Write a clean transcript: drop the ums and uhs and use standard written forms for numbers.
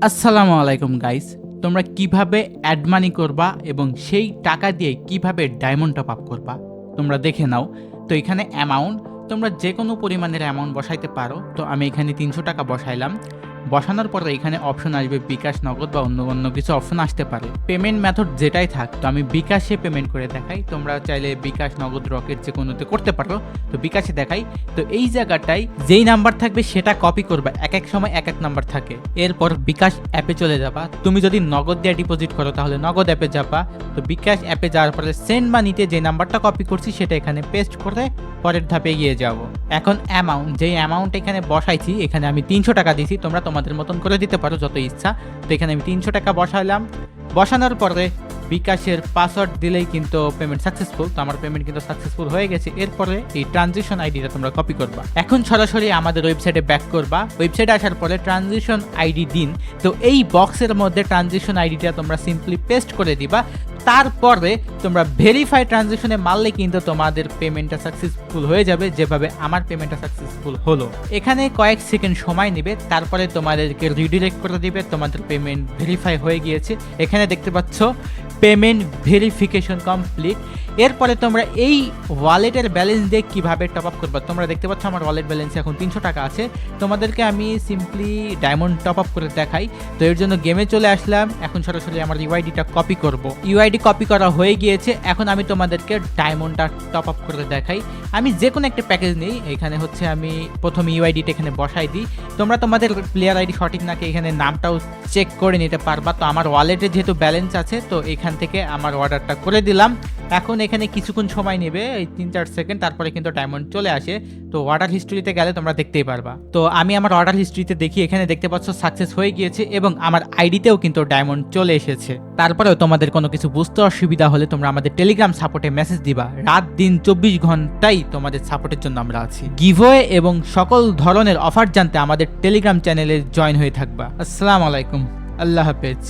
আসসালামু আলাইকুম গাইস, তোমরা কিভাবে অ্যাড মানি করবা এবং সেই টাকা দিয়ে কিভাবে ডায়মন্ড টপ আপ করবা তোমরা দেখে নাও। তো এখানে অ্যামাউন্ট তোমরা যে কোনো পরিমাণের অ্যামাউন্ট বসাইতে পারো। তো আমি এখানে 300 টাকা বসাইলাম। বসানোর পরে এখানে অপশন আসবে বিকাশ, নগদ বা অন্য অন্য কিছু অপশন আসতে পারে। পেমেন্ট মেথড যেটাই থাক, তো আমি বিকাশে পেমেন্ট করে দেখাই। তোমরা চাইলে বিকাশ, নগদ, রকেট যে কোনোতে করতে পারো। তো বিকাশে দেখাই। তো এই জায়গাটায় যেই নাম্বার থাকবে সেটা কপি করবা, এক এক সময় এক এক নাম্বার থাকে। এরপর বিকাশ অ্যাপে চলে যাবা। তুমি যদি নগদ দিয়ে ডিপোজিট করো তাহলে নগদ অ্যাপে যাবা। তো বিকাশ অ্যাপে যাওয়ার পরে সেন্ড মানিতে যে নাম্বারটা কপি করছি সেটা এখানে পেস্ট করে পরের ধাপে এগিয়ে যাব। এখন অ্যামাউন্ট, যেই অ্যামাউন্ট এখানে বসাইছি, এখানে আমি 300 টাকা দিয়েছি। তোমরা তোমাদের মতন করে দিতে পারো যত ইচ্ছা। তো এখানে আমি 300 টাকা বসাইলাম। বসানোর পরে বিকাশের পাসওয়ার্ড দিলেই কিন্তু পেমেন্ট সাকসেসফুল। তো আমার পেমেন্ট কিন্তু সাকসেসফুল হয়ে গেছে। এরপরে এই ট্রানজিশন আইডিটা তোমরা কপি করবা। এখন সরাসরি আমাদের ওয়েবসাইটে ব্যাক করবা। ওয়েবসাইটে আসার পরে ট্রানজিশন আইডি দিন। তো এই বক্সের মধ্যে ট্রানজিশন আইডিটা তোমরা সিম্পলি পেস্ট করে দিবা। তারপরে তোমরা ভেরিফাই ট্রানজিশনে মারলে কিন্তু তোমাদের পেমেন্টটা সাকসেসফুল হয়ে যাবে, যেভাবে আমার পেমেন্টটা সাকসেসফুল হলো। এখানে কয়েক সেকেন্ড সময় নেবে, তারপরে তোমাদেরকে রিডিরেক্ট করে দিবে। তোমাদের পেমেন্ট ভেরিফাই হয়ে গিয়েছে। এখানে দেখতে পাচ্ছ পেমেন্ট ভেরিফিকেশন কমপ্লিট। এরপরে তোমরা এই ওয়ালেটের ব্যালেন্স দিয়ে কীভাবে টপ আপ করবে তোমরা দেখতে পাচ্ছ। আমার ওয়ালেট ব্যালেন্সে এখন 300 টাকা আছে। তোমাদেরকে আমি সিম্পলি ডায়মন্ড টপ আপ করে দেখাই। তো এর জন্য গেমে চলে আসলাম। এখন সরাসরি আমার ইউআইডিটা কপি করব। ইউআইডি কপি করা হয়ে গিয়েছে। এখন আমি তোমাদেরকে ডায়মন্ডটা টপ আপ করে দেখাই। আমি যে কোনো একটা প্যাকেজ নিই। এখানে হচ্ছে আমি প্রথমে ইউআইডিটা এখানে বসাই দিই। তোমরা তোমাদের প্লেয়ার আইডি সঠিক নাকি এখানে নামটাও চেক করে নিতে পারবা। তো আমার ওয়ালেটে যেহেতু ব্যালেন্স আছে, তো এখান থেকে আমার অর্ডারটা করে দিলাম। এখন এখানে কিছুক্ষণ সময় নেবে, এই 3-4 সেকেন্ড, তারপরে কিন্তু ডায়মন্ড চলে আসে। তো অর্ডার হিস্ট্রিতে গেলে তোমরা দেখতেই পারবা। তো আমি আমার অর্ডার হিস্ট্রিতে দেখি, এখানে দেখতে পাচ্ছ সাকসেস হয়ে গিয়েছে এবং আমার আইডিতেও কিন্তু ডায়মন্ড চলে এসেছে। তারপরেও তোমাদের কোনো কিছু বুঝতে অসুবিধা হলে তোমরা আমাদের টেলিগ্রাম সাপোর্টে মেসেজ দিবা। রাত দিন 24 ঘন্টাই তোমাদের সাপোর্টের জন্য আমরা আছি। গিভওয়ে এবং সকল ধরনের অফার জানতে আমাদের টেলিগ্রাম চ্যানেলে জয়েন হয়ে থাকবা। আসসালামু আলাইকুম, আল্লাহ হাফেজ।